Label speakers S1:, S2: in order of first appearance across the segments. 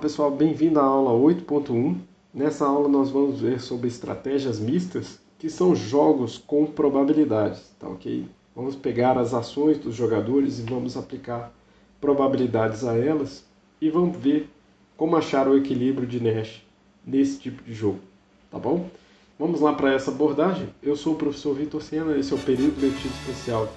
S1: pessoal, bem-vindo à aula 8.1. Nessa aula nós vamos ver sobre estratégias mistas, que são jogos com probabilidades, tá ok? Vamos pegar as ações dos jogadores e vamos aplicar probabilidades a elas e vamos ver como achar o equilíbrio de Nash nesse tipo de jogo, tá bom? Vamos lá para essa abordagem. Eu sou o professor Vitor Sena, esse é o período letivo especial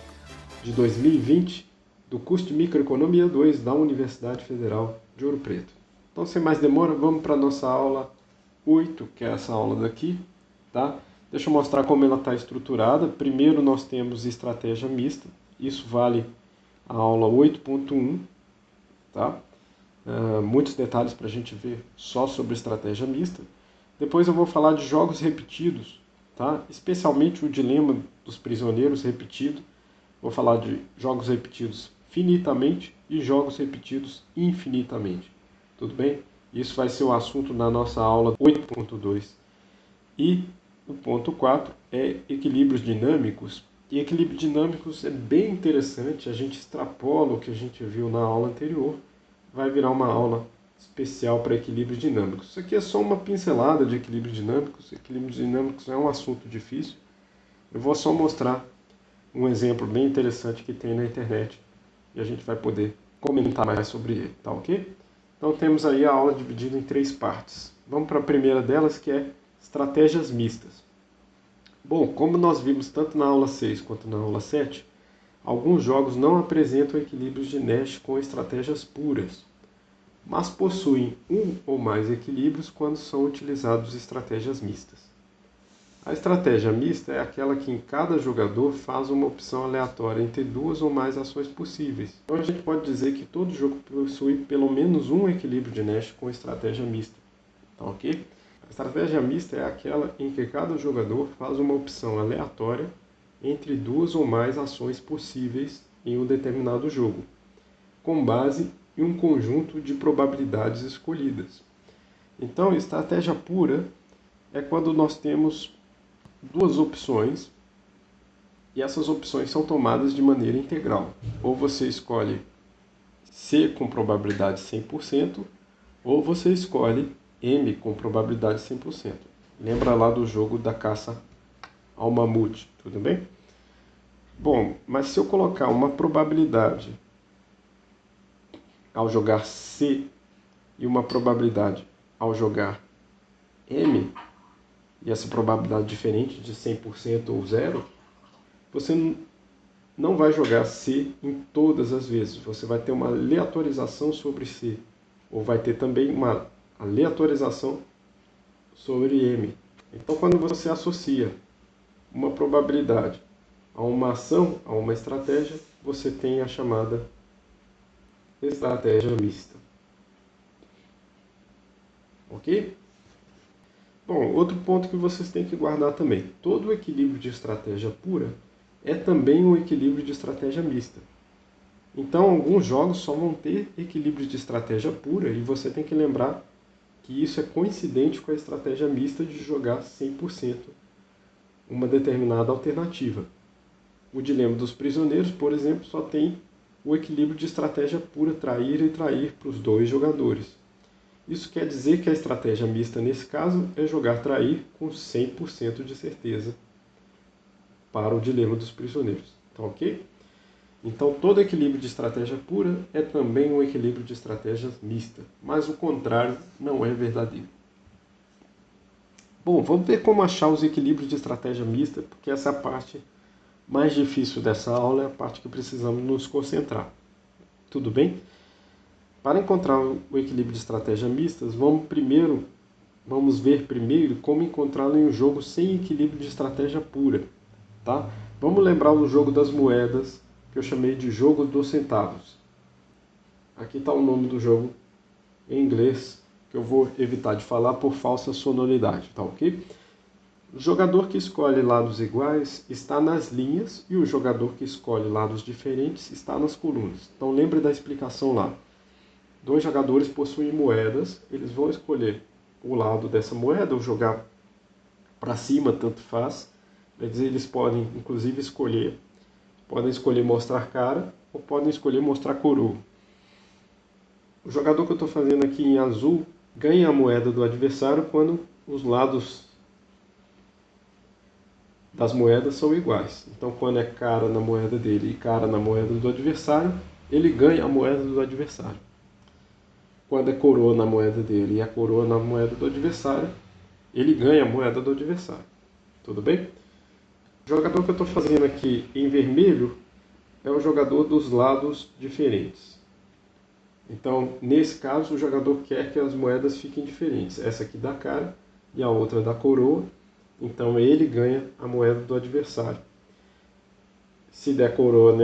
S1: de 2020 do curso de Microeconomia 2 da Universidade Federal de Ouro Preto. Então, sem mais demora, vamos para a nossa aula 8, que é essa aula daqui, tá? Deixa eu mostrar como ela está estruturada. Primeiro nós temos estratégia mista, isso vale a aula 8.1, tá? Muitos detalhes para a gente ver só sobre estratégia mista. Depois eu vou falar de jogos repetidos, tá? Especialmente o dilema dos prisioneiros repetido. Vou falar de jogos repetidos finitamente e jogos repetidos infinitamente. Tudo bem? Isso vai ser o assunto na nossa aula 8.2. E o ponto 4 é equilíbrios dinâmicos. E equilíbrios dinâmicos é bem interessante, a gente extrapola o que a gente viu na aula anterior, vai virar uma aula especial para equilíbrios dinâmicos. Isso aqui é só uma pincelada de equilíbrios dinâmicos. Equilíbrios dinâmicos é um assunto difícil. Eu vou só mostrar um exemplo bem interessante que tem na internet e a gente vai poder comentar mais sobre ele, tá ok? Então temos aí a aula dividida em 3 partes. Vamos para a primeira delas, que é estratégias mistas. Bom, como nós vimos tanto na aula 6 quanto na aula 7, alguns jogos não apresentam equilíbrios de Nash com estratégias puras, mas possuem um ou mais equilíbrios quando são utilizados estratégias mistas. A estratégia mista é aquela que em cada jogador faz uma opção aleatória entre duas ou mais ações possíveis. Então a gente pode dizer que todo jogo possui pelo menos um equilíbrio de Nash com estratégia mista. Tá ok? A estratégia mista é aquela em que cada jogador faz uma opção aleatória entre duas ou mais ações possíveis em um determinado jogo, com base em um conjunto de probabilidades escolhidas. Então, estratégia pura é quando nós temos duas opções e essas opções são tomadas de maneira integral. Ou você escolhe C com probabilidade 100%, ou você escolhe M com probabilidade 100%. Lembra lá do jogo da caça ao mamute, tudo bem? Bom, mas se eu colocar uma probabilidade ao jogar C e uma probabilidade ao jogar M, e essa probabilidade diferente de 100% ou zero, você não vai jogar C em todas as vezes. Você vai ter uma aleatorização sobre C, ou vai ter também uma aleatorização sobre M. Então, quando você associa uma probabilidade a uma ação, a uma estratégia, você tem a chamada estratégia mista. Ok? Bom, outro ponto que vocês têm que guardar também. Todo equilíbrio de estratégia pura é também um equilíbrio de estratégia mista. Então, alguns jogos só vão ter equilíbrio de estratégia pura e você tem que lembrar que isso é coincidente com a estratégia mista de jogar 100% uma determinada alternativa. O dilema dos prisioneiros, por exemplo, só tem o equilíbrio de estratégia pura trair e trair para os dois jogadores. Isso quer dizer que a estratégia mista, nesse caso, é jogar trair com 100% de certeza para o dilema dos prisioneiros. Tá ok? Então, todo equilíbrio de estratégia pura é também um equilíbrio de estratégia mista, mas o contrário não é verdadeiro. Bom, vamos ver como achar os equilíbrios de estratégia mista, porque essa é a parte mais difícil dessa aula, é a parte que precisamos nos concentrar. Tudo bem? Para encontrar o equilíbrio de estratégia mistas, vamos ver primeiro como encontrá-lo em um jogo sem equilíbrio de estratégia pura. Tá? Vamos lembrar o jogo das moedas, que eu chamei de jogo dos centavos. Aqui está o nome do jogo em inglês, que eu vou evitar de falar por falsa sonoridade, tá ok? O jogador que escolhe lados iguais está nas linhas e o jogador que escolhe lados diferentes está nas colunas. Então lembre da explicação lá. Dois jogadores possuem moedas, eles vão escolher o lado dessa moeda ou jogar para cima, tanto faz. Quer dizer, eles podem inclusive podem escolher mostrar cara ou podem escolher mostrar coroa. O jogador que eu estou fazendo aqui em azul ganha a moeda do adversário quando os lados das moedas são iguais. Então, quando é cara na moeda dele e cara na moeda do adversário, ele ganha a moeda do adversário. Quando é coroa na moeda dele e a coroa na moeda do adversário, ele ganha a moeda do adversário. Tudo bem? O jogador que eu estou fazendo aqui em vermelho é o jogador dos lados diferentes. Então, nesse caso, o jogador quer que as moedas fiquem diferentes. Essa aqui da cara e a outra da coroa. Então, ele ganha a moeda do adversário. Se der coroa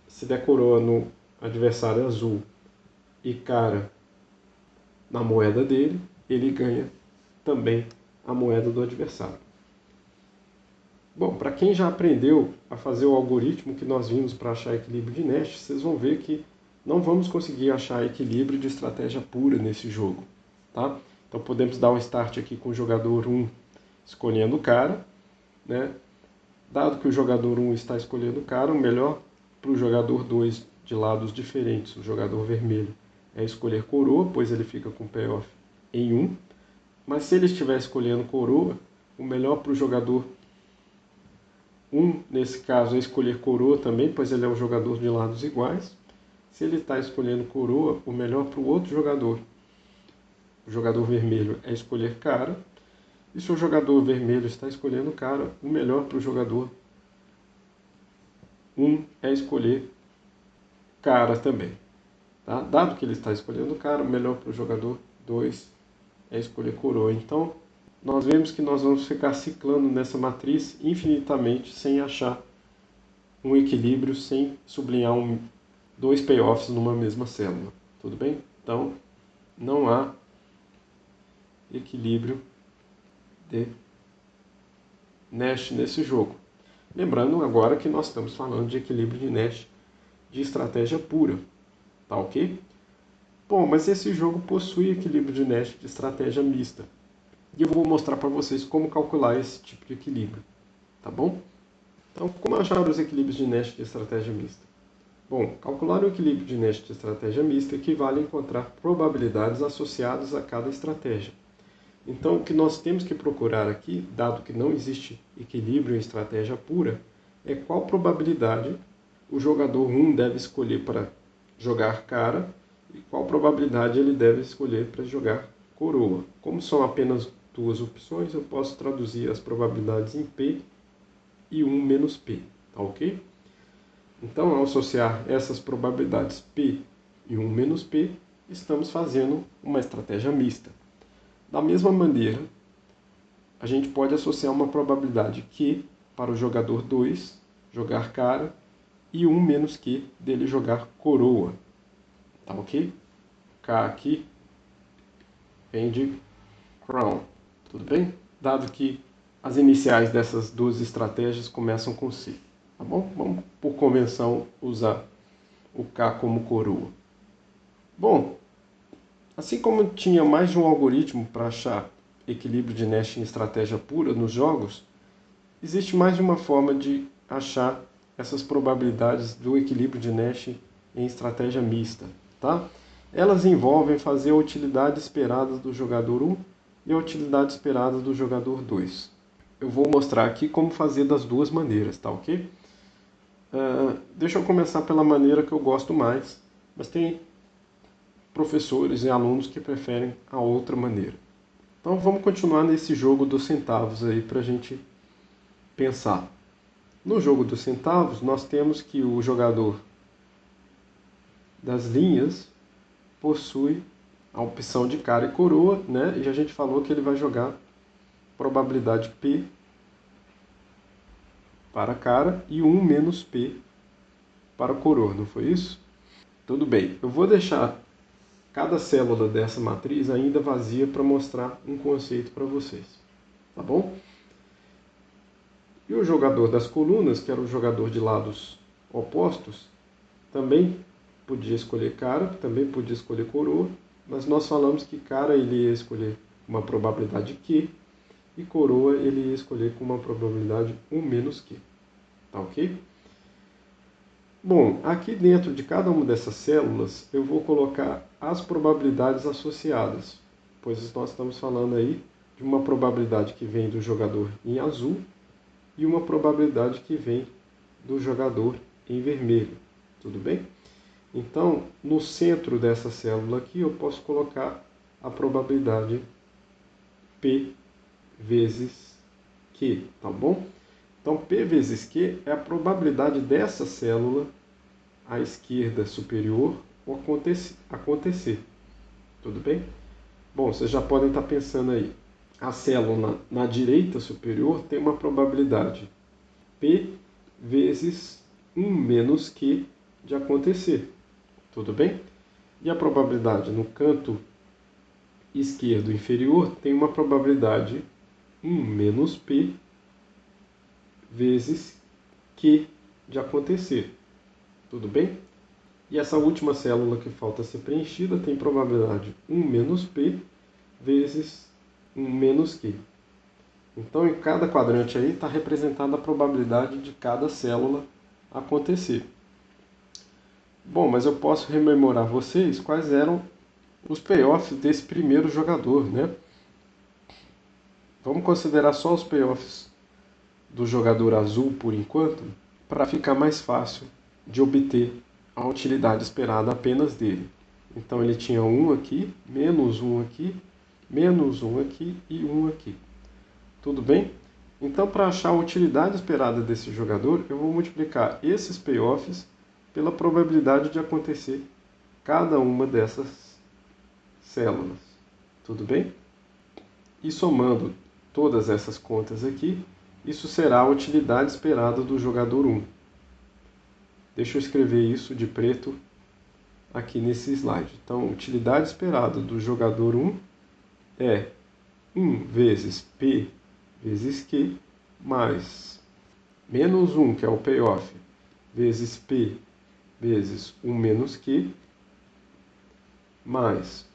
S1: se der coroa no adversário azul e cara na moeda dele, ele ganha também a moeda do adversário. Bom, para quem já aprendeu a fazer o algoritmo que nós vimos para achar equilíbrio de Nash, vocês vão ver que não vamos conseguir achar equilíbrio de estratégia pura nesse jogo. Tá? Então podemos dar um start aqui com o jogador 1 escolhendo o cara. Né? Dado que o jogador 1 está escolhendo o cara, o melhor para o jogador 2 de lados diferentes, o jogador vermelho, é escolher coroa, pois ele fica com payoff em 1. Mas se ele estiver escolhendo coroa, o melhor para o jogador 1, nesse caso, é escolher coroa também, pois ele é um jogador de lados iguais. Se ele está escolhendo coroa, o melhor para o outro jogador, o jogador vermelho, é escolher cara. E se o jogador vermelho está escolhendo cara, o melhor para o jogador 1 é escolher cara também. Tá? Dado que ele está escolhendo cara, o melhor para o jogador 2 é escolher coroa. Então, nós vemos que nós vamos ficar ciclando nessa matriz infinitamente sem achar um equilíbrio, sem sublinhar dois payoffs numa mesma célula. Tudo bem? Então, não há equilíbrio de Nash nesse jogo. Lembrando agora que nós estamos falando de equilíbrio de Nash de estratégia pura. Tá ok? Bom, mas esse jogo possui equilíbrio de Nash de estratégia mista. E eu vou mostrar para vocês como calcular esse tipo de equilíbrio, tá bom? Então, como achar os equilíbrios de Nash de estratégia mista? Bom, calcular o equilíbrio de Nash de estratégia mista equivale a encontrar probabilidades associadas a cada estratégia. Então, o que nós temos que procurar aqui, dado que não existe equilíbrio em estratégia pura, é qual probabilidade o jogador 1 deve escolher para jogar cara e qual probabilidade ele deve escolher para jogar coroa. Como são apenas duas opções, eu posso traduzir as probabilidades em P e 1 menos P, tá ok? Então, ao associar essas probabilidades P e 1 menos P, estamos fazendo uma estratégia mista. Da mesma maneira, a gente pode associar uma probabilidade Q para o jogador 2 jogar cara e 1 menos Q dele jogar coroa, tá ok? K aqui vem de crown, tudo bem? Dado que as iniciais dessas duas estratégias começam com C, tá bom? Vamos, por convenção, usar o K como coroa. Bom, assim como tinha mais de um algoritmo para achar equilíbrio de Nash em estratégia pura nos jogos, existe mais de uma forma de achar essas probabilidades do equilíbrio de Nash em estratégia mista, tá? Elas envolvem fazer a utilidade esperada do jogador 1 e a utilidade esperada do jogador 2. Eu vou mostrar aqui como fazer das duas maneiras, tá ok? Deixa eu começar pela maneira que eu gosto mais, mas tem professores e alunos que preferem a outra maneira. Então vamos continuar nesse jogo dos centavos aí para a gente pensar. No jogo dos centavos, nós temos que o jogador das linhas possui a opção de cara e coroa, né? E a gente falou que ele vai jogar probabilidade P para cara e 1 menos P para coroa, não foi isso? Tudo bem, eu vou deixar cada célula dessa matriz ainda vazia para mostrar um conceito para vocês, tá bom? E o jogador das colunas, que era o jogador de lados opostos, também podia escolher cara, também podia escolher coroa, mas nós falamos que cara ele ia escolher uma probabilidade Q e coroa ele ia escolher com uma probabilidade 1 menos Q. Tá ok? Bom, aqui dentro de cada uma dessas células eu vou colocar as probabilidades associadas, pois nós estamos falando aí de uma probabilidade que vem do jogador em azul e uma probabilidade que vem do jogador em vermelho, tudo bem? Então, no centro dessa célula aqui eu posso colocar a probabilidade P vezes Q, tá bom? Então, P vezes Q é a probabilidade dessa célula à esquerda superior acontecer. Tudo bem? Bom, vocês já podem estar pensando aí. A célula na direita superior tem uma probabilidade P vezes 1 menos Q de acontecer. Tudo bem? E a probabilidade no canto esquerdo inferior tem uma probabilidade 1 menos P vezes Q de acontecer. Tudo bem? E essa última célula que falta ser preenchida tem probabilidade 1 menos P vezes 1 menos Q. Então, em cada quadrante aí está representada a probabilidade de cada célula acontecer. Bom, mas eu posso rememorar vocês quais eram os payoffs desse primeiro jogador, né? Vamos considerar só os payoffs do jogador azul por enquanto, para ficar mais fácil de obter a utilidade esperada apenas dele. Então ele tinha 1 aqui, menos 1 aqui, menos 1 aqui e 1 aqui. Tudo bem? Então, para achar a utilidade esperada desse jogador, eu vou multiplicar esses payoffs pela probabilidade de acontecer cada uma dessas células. Tudo bem? E somando todas essas contas aqui, isso será a utilidade esperada do jogador 1. Deixa eu escrever isso de preto aqui nesse slide. Então, a utilidade esperada do jogador 1 é 1 vezes P vezes Q, mais menos 1, que é o payoff, vezes P vezes 1 menos Q, mais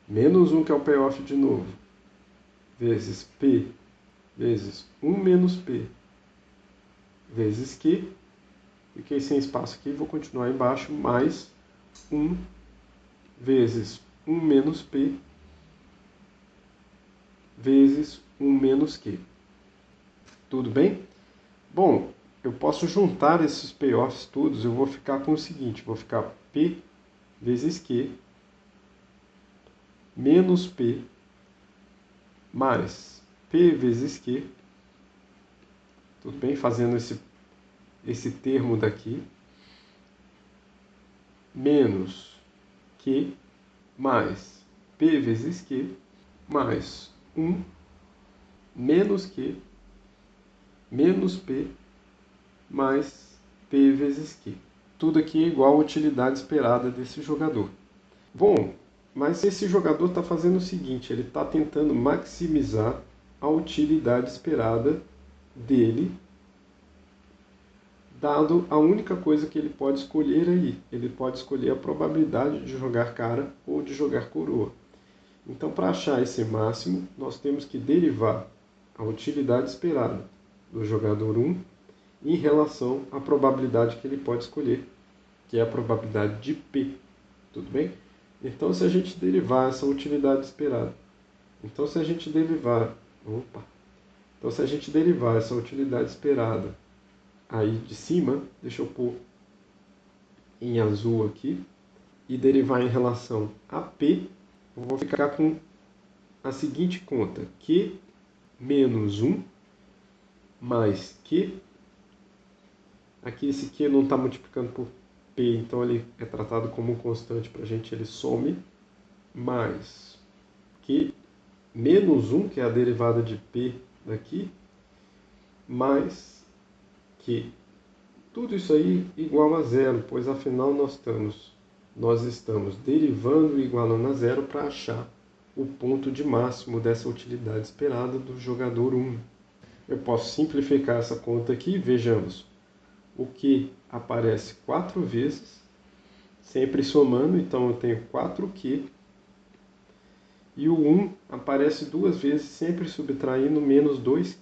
S1: menos 1, que é o payoff de novo, vezes P vezes 1 menos P vezes Q, fiquei sem espaço aqui, vou continuar embaixo, mais 1 vezes 1 menos P vezes 1 menos Q. Tudo bem? Bom, eu posso juntar esses payoffs todos, eu vou ficar com o seguinte, vou ficar P vezes Q menos P mais P vezes Q, tudo bem? Fazendo esse termo daqui, menos Q mais P vezes Q mais 1 menos Q menos P mais P vezes Q. Tudo aqui é igual à utilidade esperada desse jogador. Bom, mas esse jogador está fazendo o seguinte, ele está tentando maximizar a utilidade esperada dele, dado a única coisa que ele pode escolher aí. Ele pode escolher a probabilidade de jogar cara ou de jogar coroa. Então, para achar esse máximo, nós temos que derivar a utilidade esperada do jogador 1 em relação à probabilidade que ele pode escolher, que é a probabilidade de P. Tudo bem? Então, se a gente derivar essa utilidade esperada, então se a gente derivar essa utilidade esperada aí de cima, deixa eu pôr em azul aqui, e derivar em relação a P, eu vou ficar com a seguinte conta, Q menos 1 mais Q, aqui esse Q não está multiplicando por P, então ele é tratado como um constante para a gente, ele some, mais Q menos 1, que é a derivada de P daqui, mais Q. Tudo isso aí igual a zero, pois afinal nós estamos derivando e igualando a zero para achar o ponto de máximo dessa utilidade esperada do jogador 1. Eu posso simplificar essa conta aqui, vejamos. O Q aparece 4 vezes, sempre somando, então eu tenho 4Q. E o 1 aparece 2 vezes, sempre subtraindo, menos 2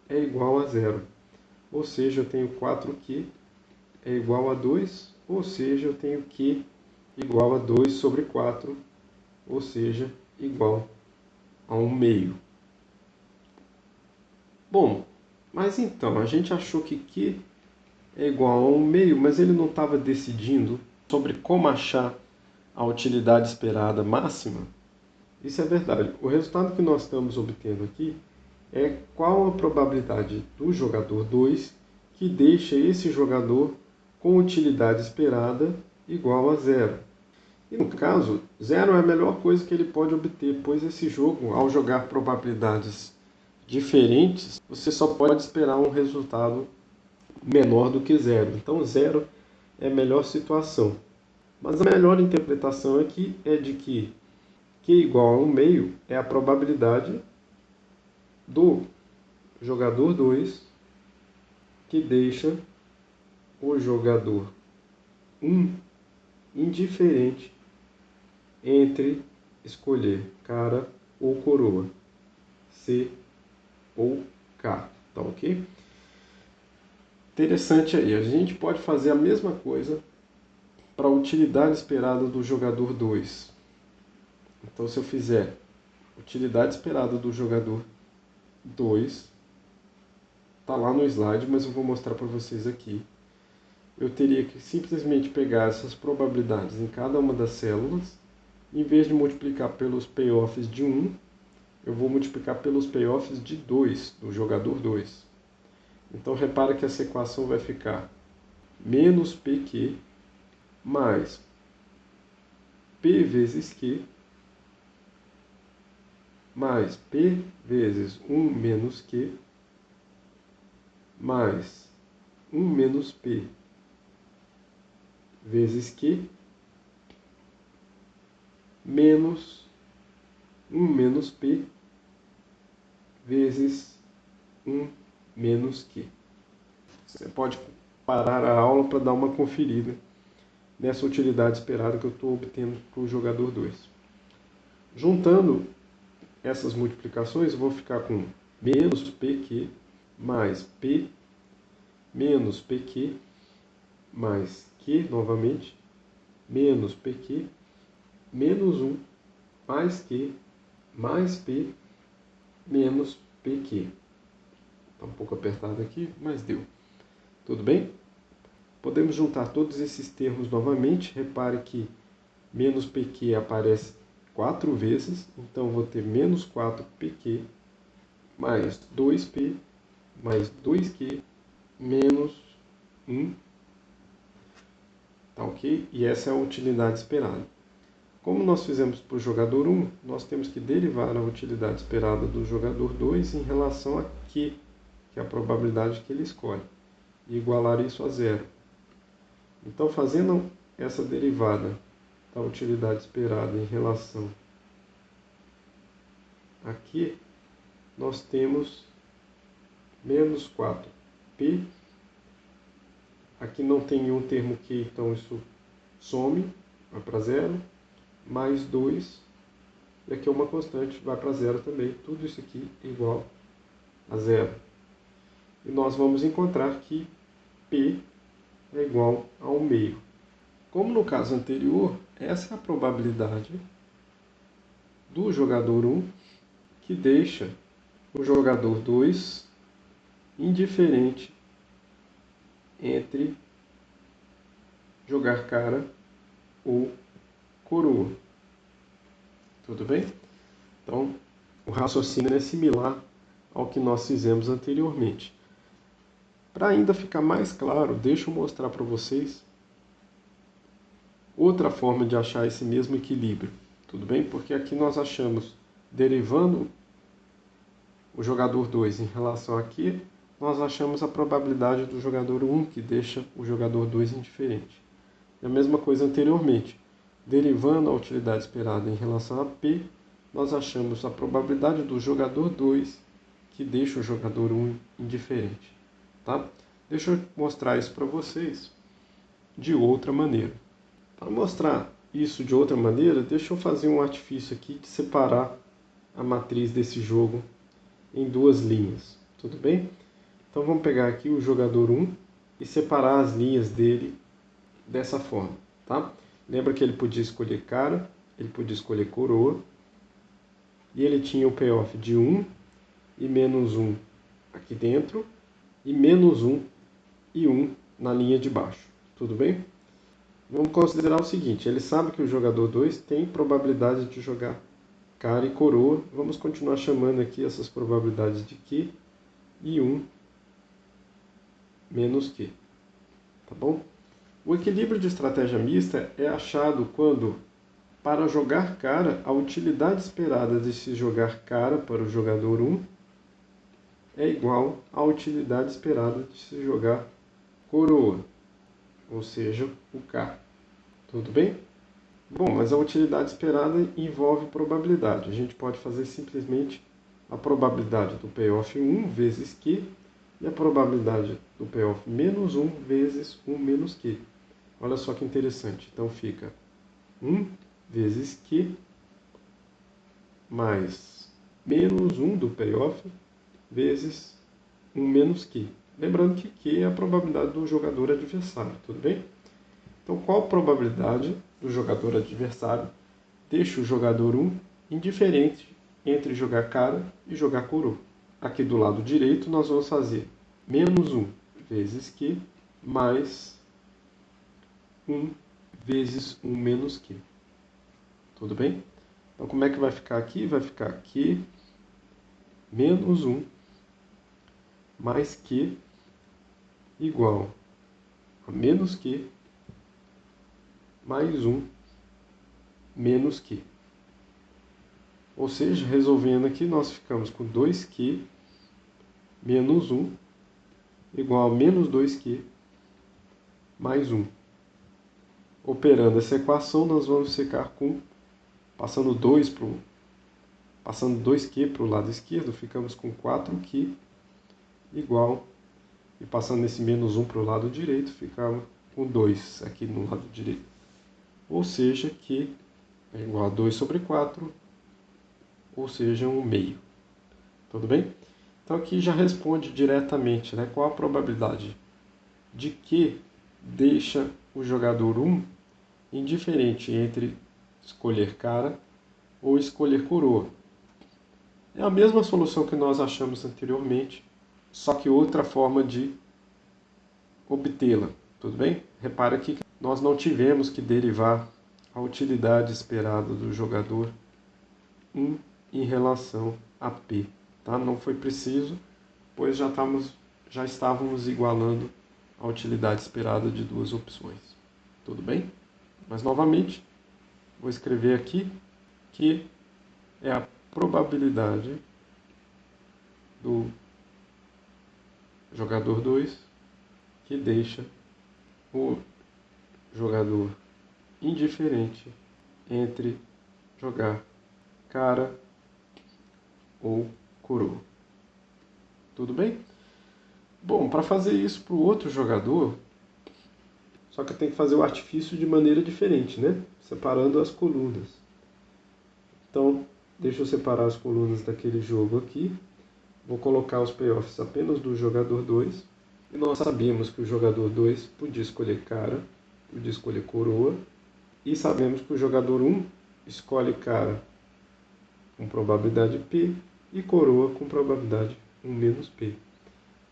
S1: é igual a zero. ou seja, eu tenho 4Q é igual a 2, ou seja, eu tenho Q igual a 2 sobre 4, ou seja, igual a 1 meio. Bom, mas então, a gente achou que Q é igual a 1 meio, mas ele não estava decidindo sobre como achar a utilidade esperada máxima? Isso é verdade. O resultado que nós estamos obtendo aqui é qual a probabilidade do jogador 2 que deixa esse jogador com utilidade esperada igual a zero. E no caso, zero é a melhor coisa que ele pode obter, pois esse jogo, ao jogar probabilidades diferentes, você só pode esperar um resultado menor do que zero. Então zero é a melhor situação. Mas a melhor interpretação aqui é de que Q igual a 1 meio é a probabilidade do jogador 2 que deixa o jogador 1 indiferente entre escolher cara ou coroa, C ou K, tá ok? Interessante aí, a gente pode fazer a mesma coisa para a utilidade esperada do jogador 2. Então, se eu fizer utilidade esperada do jogador 2, está lá no slide, mas eu vou mostrar para vocês aqui. Eu teria que simplesmente pegar essas probabilidades em cada uma das células, em vez de multiplicar pelos payoffs de 1, eu vou multiplicar pelos payoffs de 2, do jogador 2. Então, repara que essa equação vai ficar menos PQ mais P vezes Q mais P vezes 1 menos Q mais 1 menos P vezes Q menos 1 menos P vezes 1 menos Q. Você pode parar a aula para dar uma conferida nessa utilidade esperada que eu estou obtendo para o jogador 2. Juntando essas multiplicações, eu vou ficar com menos PQ mais P menos PQ mais Q novamente, menos PQ, menos 1 mais Q mais P menos PQ. Está um pouco apertado aqui, mas deu. Tudo bem? Podemos juntar todos esses termos novamente. Repare que menos PQ aparece 4 vezes, então vou ter menos 4PQ mais 2P mais 2Q menos 1. Tá ok? E essa é a utilidade esperada. Como nós fizemos para o jogador 1, nós temos que derivar a utilidade esperada do jogador 2 em relação a Q, que é a probabilidade que ele escolhe, e igualar isso a zero. Então, fazendo essa derivada da utilidade esperada em relação a Q, nós temos menos 4P. Aqui não tem nenhum termo Q, então isso some, vai para zero. Mais 2, e aqui é uma constante, vai para zero também. Tudo isso aqui é igual a zero. E nós vamos encontrar que P é igual a 1 meio. Como no caso anterior, essa é a probabilidade do jogador 1 que deixa o jogador 2 indiferente entre jogar cara ou coroa. Tudo bem? Então, o raciocínio é similar ao que nós fizemos anteriormente. Para ainda ficar mais claro, deixa eu mostrar para vocês outra forma de achar esse mesmo equilíbrio. Tudo bem? Porque aqui nós achamos, derivando o jogador 2 em relação a Q, nós achamos a probabilidade do jogador 1 que deixa o jogador 2 indiferente. E a mesma coisa anteriormente. Derivando a utilidade esperada em relação a P, nós achamos a probabilidade do jogador 2 que deixa o jogador 1 indiferente. Tá? Deixa eu mostrar isso para vocês de outra maneira. Para mostrar isso de outra maneira, deixa eu fazer um artifício aqui de separar a matriz desse jogo em duas linhas. Tudo bem? Então vamos pegar aqui o jogador 1 e separar as linhas dele dessa forma, tá? Lembra que ele podia escolher cara, ele podia escolher coroa, e ele tinha o payoff de 1 e menos 1 aqui dentro, e menos 1 e 1 na linha de baixo, tudo bem? Vamos considerar o seguinte, ele sabe que o jogador 2 tem probabilidade de jogar cara e coroa, vamos continuar chamando aqui essas probabilidades de Q e 1 menos Q, tá bom? O equilíbrio de estratégia mista é achado quando, para jogar cara, a utilidade esperada de se jogar cara para o jogador 1 é igual à utilidade esperada de se jogar coroa, ou seja, o K. Tudo bem? Bom, mas a utilidade esperada envolve probabilidade. A gente pode fazer simplesmente a probabilidade do payoff 1 vezes Q e a probabilidade do payoff menos 1 vezes 1 menos Q. Olha só que interessante. Então fica 1 vezes Q mais menos 1 do payoff vezes 1 menos Q. Lembrando que Q é a probabilidade do jogador adversário, tudo bem? Então qual a probabilidade do jogador adversário deixa o jogador 1 indiferente entre jogar cara e jogar coroa? Aqui do lado direito nós vamos fazer menos 1 vezes Q mais 1 vezes 1 menos Q. Tudo bem? Então como é que vai ficar aqui? Vai ficar Q menos 1 mais Q igual a menos Q mais 1 menos Q. Ou seja, resolvendo aqui, nós ficamos com 2Q menos 1 igual a menos 2Q mais 1. Operando essa equação, nós vamos ficar com, passando 2Q para o lado esquerdo, ficamos com 4Q igual, e passando esse menos 1 para o lado direito, ficamos com 2 aqui no lado direito. Ou seja, Q é igual a 2 sobre 4, ou seja, 1 meio. Tudo bem? Então aqui já responde diretamente, né? Qual a probabilidade de que deixa o jogador 1 indiferente entre escolher cara ou escolher coroa. É a mesma solução que nós achamos anteriormente, só que outra forma de obtê-la. Tudo bem? Repara aqui que nós não tivemos que derivar a utilidade esperada do jogador 1 em relação a P. Tá? Não foi preciso, pois já estávamos igualando a utilidade esperada de duas opções. Tudo bem? Mas novamente, vou escrever aqui que é a probabilidade do jogador 2 que deixa o jogador indiferente entre jogar cara ou coroa. Tudo bem? Bom, para fazer isso para o outro jogador, só que eu tenho que fazer o artifício de maneira diferente, né? Separando as colunas. Então, deixa eu separar as colunas daquele jogo aqui. Vou colocar os payoffs apenas do jogador 2. E nós sabíamos que o jogador 2 podia escolher cara, podia escolher coroa. E sabemos que o jogador 1 escolhe cara com probabilidade P e coroa com probabilidade 1 menos P.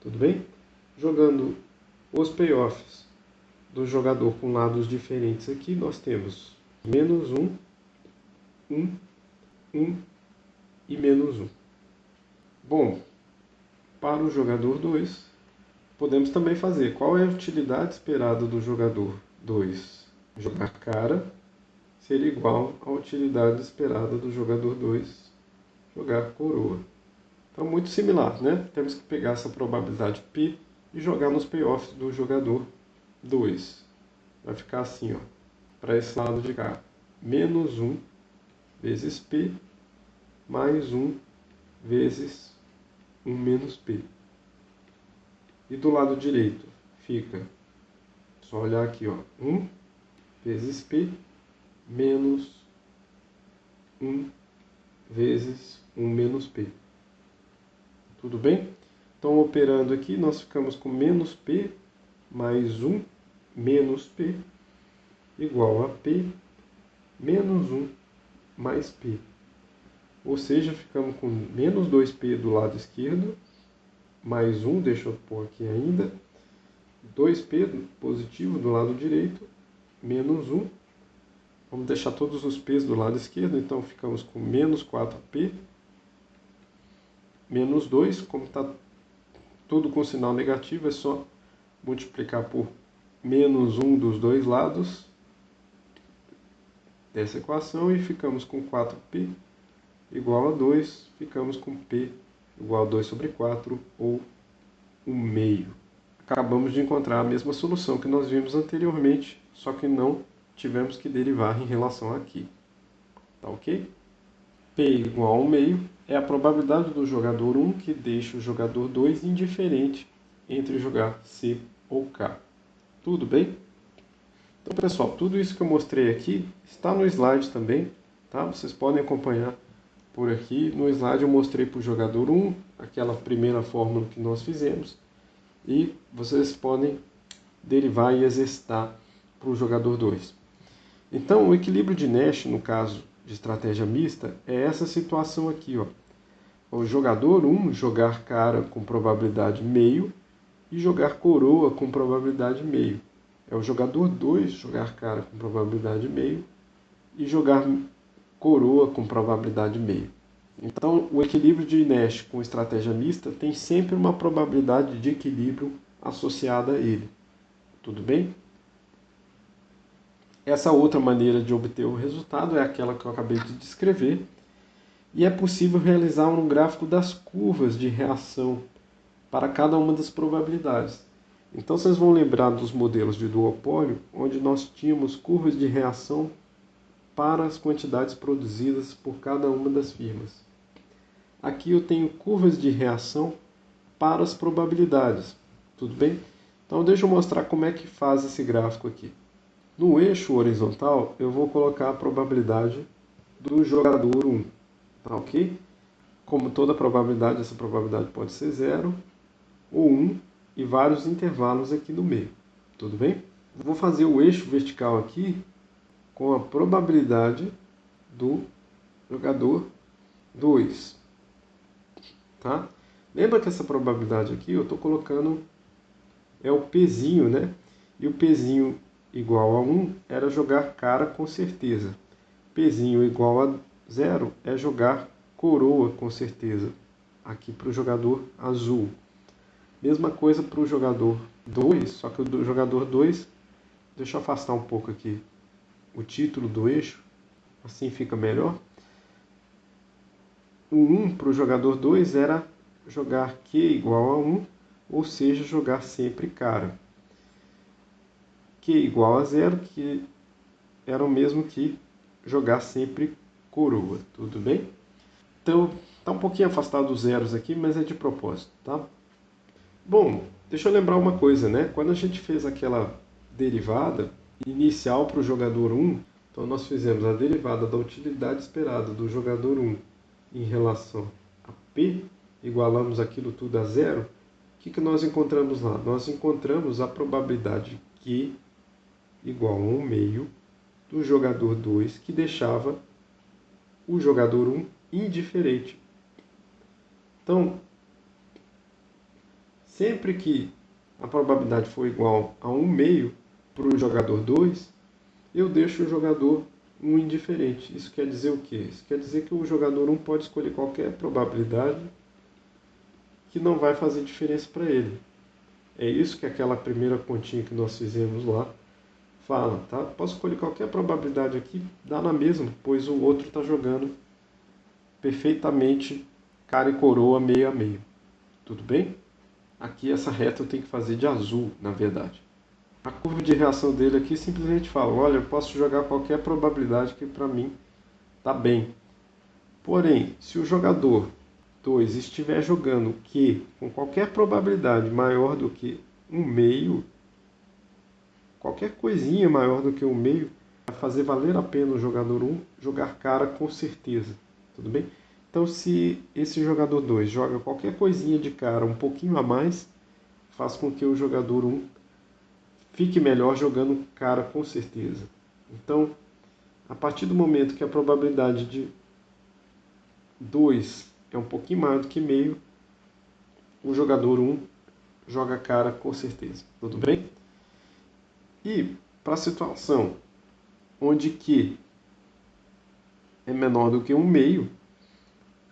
S1: Tudo bem? Jogando os payoffs do jogador com lados diferentes aqui, nós temos menos 1, 1, 1 e menos 1. Bom, para o jogador 2, podemos também fazer qual é a utilidade esperada do jogador 2. Jogar cara seria igual à utilidade esperada do jogador 2 jogar coroa. Então, muito similar, né? Temos que pegar essa probabilidade P e jogar nos payoffs do jogador 2. Vai ficar assim, ó, para esse lado de cá. Menos 1 vezes P mais 1 vezes 1 menos P. E do lado direito fica, só olhar aqui, ó, 1 vezes P menos 1 vezes 1 menos P. Tudo bem? Então, operando aqui, nós ficamos com menos P mais 1 menos P igual a P menos 1 mais P. Ou seja, ficamos com menos 2P do lado esquerdo, mais 1, deixa eu pôr aqui ainda, 2P positivo do lado direito, menos 1. Vamos deixar todos os P's do lado esquerdo, então ficamos com menos 4P, menos 2, como está tudo com sinal negativo, é só multiplicar por menos 1 dos dois lados dessa equação e ficamos com 4P igual a 2, ficamos com P igual a 2 sobre 4, ou 1 meio. Acabamos de encontrar a mesma solução que nós vimos anteriormente, só que não tivemos que derivar em relação aqui. Tá ok? P igual a 1 meio é a probabilidade do jogador 1 que deixa o jogador 2 indiferente entre jogar C ou K. Tudo bem? Então, pessoal, tudo isso que eu mostrei aqui está no slide também, tá? Vocês podem acompanhar por aqui. No slide eu mostrei para o jogador 1 aquela primeira fórmula que nós fizemos e vocês podem derivar e exercitar para o jogador 2. Então, o equilíbrio de Nash, no caso de estratégia mista, é essa situação aqui, ó. O jogador 1 jogar cara com probabilidade meio e jogar coroa com probabilidade meio. É o jogador 2 jogar cara com probabilidade meio e jogar coroa com probabilidade meio. Então, o equilíbrio de Nash com estratégia mista tem sempre uma probabilidade de equilíbrio associada a ele. Tudo bem? Essa outra maneira de obter o resultado é aquela que eu acabei de descrever. E é possível realizar um gráfico das curvas de reação para cada uma das probabilidades. Então, vocês vão lembrar dos modelos de duopólio, onde nós tínhamos curvas de reação para as quantidades produzidas por cada uma das firmas. Aqui eu tenho curvas de reação para as probabilidades. Tudo bem? Então, deixa eu mostrar como é que faz esse gráfico aqui. No eixo horizontal, eu vou colocar a probabilidade do jogador 1. Tá ok? Como toda probabilidade, essa probabilidade pode ser 0 ou 1 e vários intervalos aqui no meio. Tudo bem? Vou fazer o eixo vertical aqui com a probabilidade do jogador 2. Tá? Lembra que essa probabilidade aqui eu estou colocando é o Pzinho, né? E o Pzinho igual a 1 era jogar cara com certeza. Pzinho igual a 0 é jogar coroa com certeza. Aqui para o jogador azul. Mesma coisa para o jogador 2, só que o jogador 2, deixa eu afastar um pouco aqui o título do eixo, assim fica melhor. O 1 para o jogador 2 era jogar Q igual a 1, ou seja, jogar sempre cara. Q igual a 0, que era o mesmo que jogar sempre coroa, tudo bem? Então, está um pouquinho afastado dos zeros aqui, mas é de propósito, tá? Bom, deixa eu lembrar uma coisa, né? Quando a gente fez aquela derivada inicial para o jogador 1, então nós fizemos a derivada da utilidade esperada do jogador 1 em relação a P, igualamos aquilo tudo a zero. O que nós encontramos lá? Nós encontramos a probabilidade Q igual a 1 meio do jogador 2, que deixava o jogador 1 indiferente. Então, sempre que a probabilidade for igual a 1 meio para o jogador 2, eu deixo o jogador 1 indiferente. Isso quer dizer o quê? Isso quer dizer que o jogador 1 pode escolher qualquer probabilidade que não vai fazer diferença para ele. É isso que aquela primeira continha que nós fizemos lá fala, tá? Posso escolher qualquer probabilidade aqui, dá na mesma, pois o outro está jogando perfeitamente cara e coroa meio a meio. Tudo bem? Aqui essa reta eu tenho que fazer de azul, na verdade. A curva de reação dele aqui simplesmente fala, olha, eu posso jogar qualquer probabilidade que para mim está bem. Porém, se o jogador 2 estiver jogando Q com qualquer probabilidade maior do que 1 meio, qualquer coisinha maior do que 1 meio, vai fazer valer a pena o jogador 1 jogar cara com certeza. Tudo bem? Então, se esse jogador 2 joga qualquer coisinha de cara um pouquinho a mais, faz com que o jogador 1 fique melhor jogando cara com certeza. Então, a partir do momento que a probabilidade de 2 é um pouquinho maior do que meio, o jogador 1 joga cara com certeza. Tudo bem? E para a situação onde Q é menor do que um meio,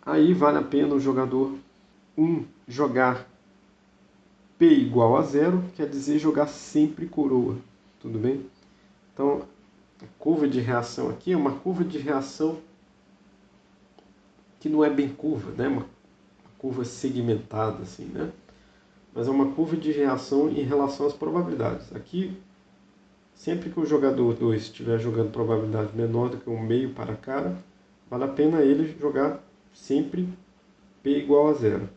S1: aí vale a pena o jogador 1 jogar P igual a 0, quer dizer jogar sempre coroa. Tudo bem? Então, a curva de reação aqui é uma curva de reação que não é bem curva, né? Uma curva segmentada, assim, né? Mas é uma curva de reação em relação às probabilidades. Aqui, sempre que o jogador 2 estiver jogando probabilidade menor do que um meio para cara, vale a pena ele jogar sempre P igual a 0.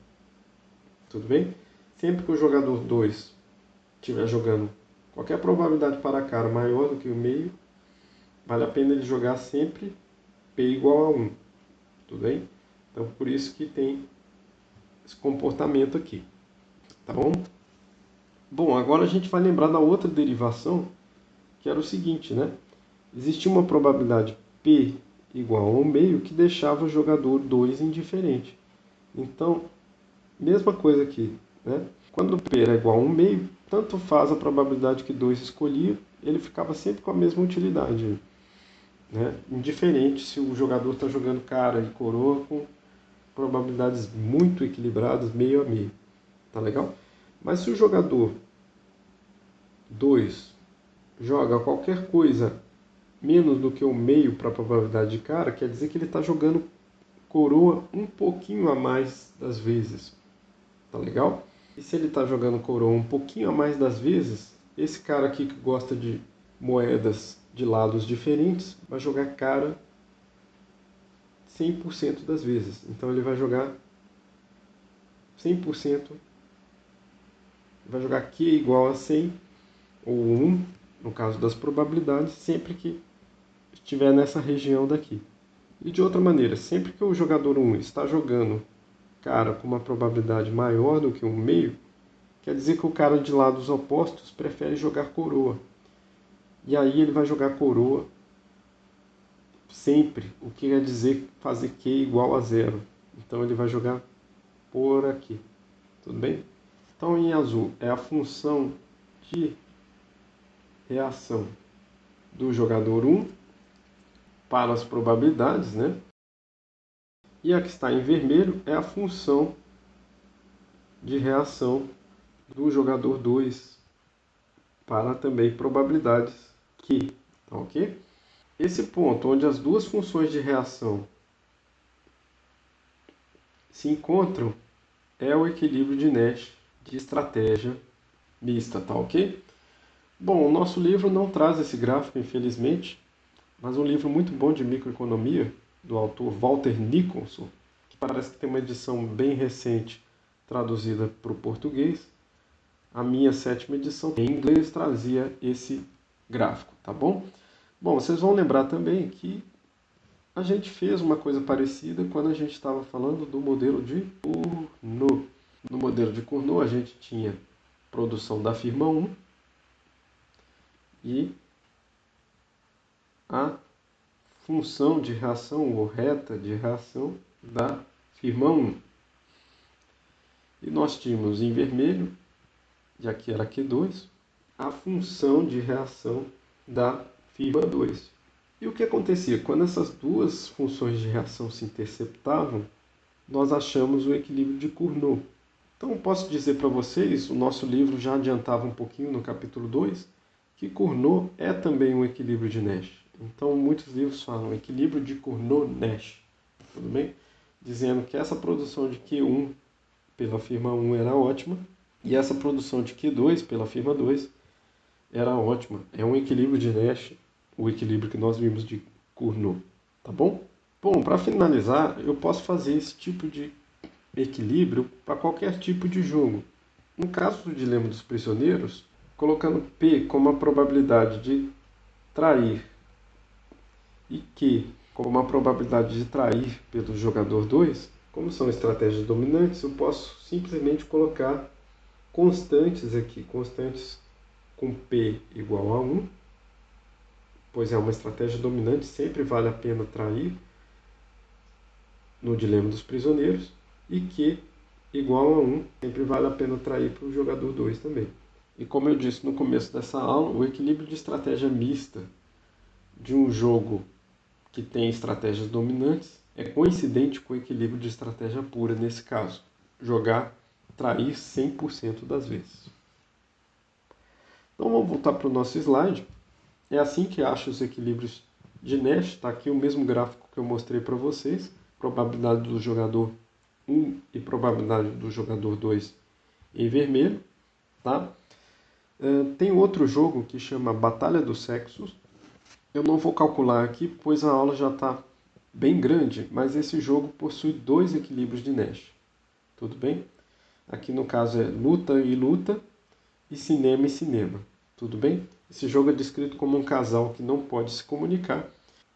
S1: Tudo bem? Sempre que o jogador 2 estiver jogando qualquer probabilidade para cara maior do que o meio, vale a pena ele jogar sempre P igual a 1. Tudo bem? Então, por isso que tem esse comportamento aqui. Tá bom? Bom, agora a gente vai lembrar da outra derivação, que era o seguinte, né? Existia uma probabilidade P igual a 1 meio que deixava o jogador 2 indiferente. Então, mesma coisa aqui, né? Quando P era igual a 1 meio, tanto faz a probabilidade que 2 escolhia, ele ficava sempre com a mesma utilidade, né? Indiferente se o jogador está jogando cara e coroa com probabilidades muito equilibradas, meio a meio. Tá legal? Mas se o jogador 2 joga qualquer coisa menos do que o meio para a probabilidade de cara, quer dizer que ele está jogando coroa um pouquinho a mais das vezes. Tá legal? E se ele está jogando coroa um pouquinho a mais das vezes, esse cara aqui que gosta de moedas de lados diferentes vai jogar cara 100% das vezes. Então ele vai jogar 100%, vai jogar Q igual a 100 ou 1, no caso das probabilidades, sempre que estiver nessa região daqui. E de outra maneira, sempre que o jogador 1 está jogando cara com uma probabilidade maior do que um meio, quer dizer que o cara de lados opostos prefere jogar coroa. E aí ele vai jogar coroa sempre, o que quer dizer fazer Q igual a 0. Então ele vai jogar por aqui. Tudo bem? Então em azul é a função de reação do jogador 1 para as probabilidades, né? E a que está em vermelho é a função de reação do jogador 2 para também probabilidades Q. Tá ok? Esse ponto onde as duas funções de reação se encontram é o equilíbrio de Nash de estratégia mista, tá ok? Bom, o nosso livro não traz esse gráfico, infelizmente, mas um livro muito bom de microeconomia, do autor Walter Nicholson, que parece que tem uma edição bem recente traduzida para o português. A minha 7ª edição em inglês trazia esse gráfico, tá bom? Bom, vocês vão lembrar também que a gente fez uma coisa parecida quando a gente estava falando do modelo de Cournot. No modelo de Cournot a gente tinha produção da firma 1 e a função de reação ou reta de reação da firma 1. E nós tínhamos em vermelho, e aqui era Q2, a função de reação da firma 2. E o que acontecia? Quando essas duas funções de reação se interceptavam, nós achamos o equilíbrio de Cournot. Então, eu posso dizer para vocês, o nosso livro já adiantava um pouquinho no capítulo 2, que Cournot é também um equilíbrio de Nash. Então, muitos livros falam equilíbrio de Cournot-Nash, tudo bem? Dizendo que essa produção de Q1 pela firma 1 era ótima, e essa produção de Q2 pela firma 2 era ótima. É um equilíbrio de Nash, o equilíbrio que nós vimos de Cournot, tá bom? Bom, para finalizar, eu posso fazer esse tipo de equilíbrio para qualquer tipo de jogo. No caso do dilema dos prisioneiros, colocando P como a probabilidade de trair e Q como a probabilidade de trair pelo jogador 2, como são estratégias dominantes, eu posso simplesmente colocar constantes aqui, constantes com P igual a 1, pois é uma estratégia dominante, sempre vale a pena trair no dilema dos prisioneiros, e Q igual a 1, sempre vale a pena trair para o jogador 2 também. E como eu disse no começo dessa aula, o equilíbrio de estratégia mista de um jogo que tem estratégias dominantes é coincidente com o equilíbrio de estratégia pura nesse caso. Jogar, trair 100% das vezes. Então vamos voltar para o nosso slide. É assim que acha os equilíbrios de Nash. Está aqui o mesmo gráfico que eu mostrei para vocês. Probabilidade do jogador 1 e probabilidade do jogador 2 em vermelho. Tá? Tem outro jogo que chama Batalha dos Sexos. Eu não vou calcular aqui, pois a aula já está bem grande, mas esse jogo possui 2 equilíbrios de Nash. Tudo bem? Aqui no caso é luta e luta e cinema. Tudo bem? Esse jogo é descrito como um casal que não pode se comunicar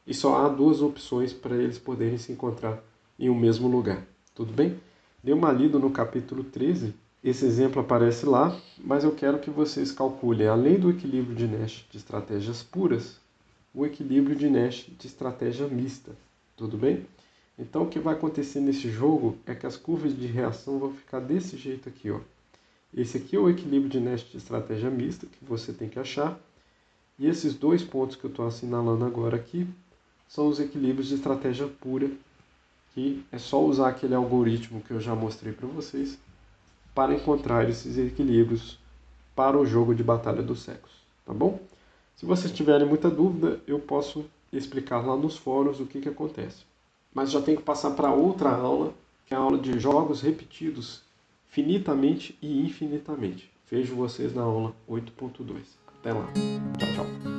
S1: e só há 2 opções para eles poderem se encontrar em um mesmo lugar. Tudo bem? Dê uma lida no capítulo 13. Esse exemplo aparece lá, mas eu quero que vocês calculem, além do equilíbrio de Nash de estratégias puras, o equilíbrio de Nash de estratégia mista. Tudo bem? Então o que vai acontecer nesse jogo é que as curvas de reação vão ficar desse jeito aqui, ó. Esse aqui é o equilíbrio de Nash de estratégia mista que você tem que achar. E esses 2 pontos que eu estou assinalando agora aqui são os equilíbrios de estratégia pura, que é só usar aquele algoritmo que eu já mostrei para vocês para encontrar esses equilíbrios para o jogo de Batalha dos Sexos, tá bom? Se vocês tiverem muita dúvida, eu posso explicar lá nos fóruns o que acontece. Mas já tenho que passar para outra aula, que é a aula de jogos repetidos finitamente e infinitamente. Vejo vocês na aula 8.2. Até lá. Tchau, tchau.